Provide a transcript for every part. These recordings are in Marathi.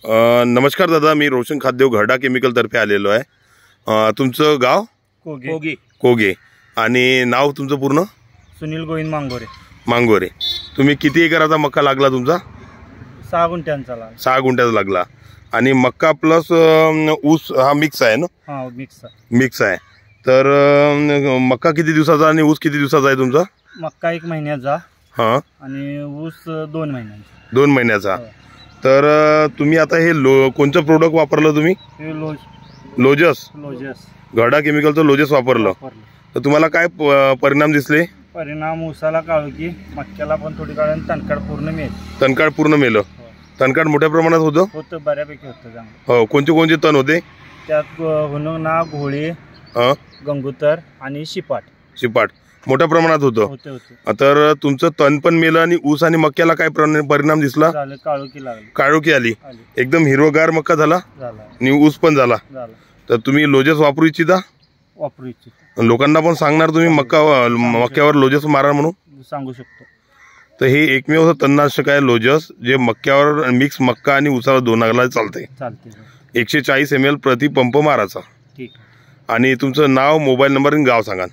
नमस्कार दादा, मी रोशन खाद्देव घरडा केमिकल तर्फे आलेलो आहे। तुमचं गाव? कोगे। कोगे। आणि नाव तुमचं पूर्ण? सुनील गोविंद मांगोरे। मांगोरे। तुम्ही किती एकराचा मक्का लागला तुमचा? 6 गुंठ्यांचा लागला। 6 गुंठ्याचा लागला। आणि मक्का प्लस ऊस हा मिक्स आहे ना? हां, मिक्स आहे। तर मक्का किती दिवसाचा आणि ऊस किती दिवसाचा आहे तुमचा? मक्का 1 महिन्याचा हां, आणि ऊस 2 महिन्याचा। 2 महिन्याचा। तर तुम्ही आता हे कोणतं प्रोडक्ट वापरलं तुम्ही? लोजस। घरडा केमिकलचं लोजस वापरलं। तर तुम्हाला काय परिणाम दिसले? परिणाम ऊसाला काळोखी, मक्याला पण थोडी काळ तणकाड पूर्ण मेल। तणकाड पूर्ण मेलं? तणकाड मोठ्या प्रमाणात होतं? बऱ्यापैकी होतं चांगलं। हो, कोणते कोणते तण होते त्यात? हुनंगना, घोळी, गंगोतर आणि शिपाट मोठ्या प्रमाणात होतं। तर तुमचं तण पण मेलं आणि ऊस आणि मक्याला काय परिणाम दिसला? काळोखी आली, एकदम हिरवगार मक्का झाला आणि ऊस पण झाला। तर तुम्ही लोजस वापरू इच्छिता? लोकांना पण सांगणार तुम्ही मक्यावर लोजस मारा म्हणून? सांगू शकतो। तर हे एकमेव तणनाशक आहे लोजस, जे मक्यावर मिक्स मक्का आणि ऊसाला दोनाला चालते। 140 ml प्रति पंप मारायचा। आणि तुमचं नाव, मोबाईल नंबर आणि गाव सांगा।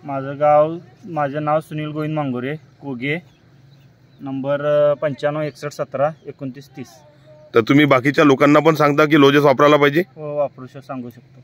माझं नाव सुनील गोविंद मांगोरे, कोगे। नंबर 95 61 17 29 30। तर तुम्ही बाकीच्या लोकांना पण सांगता की लोजस वापरायला पाहिजे? हो, सांगू शकतो।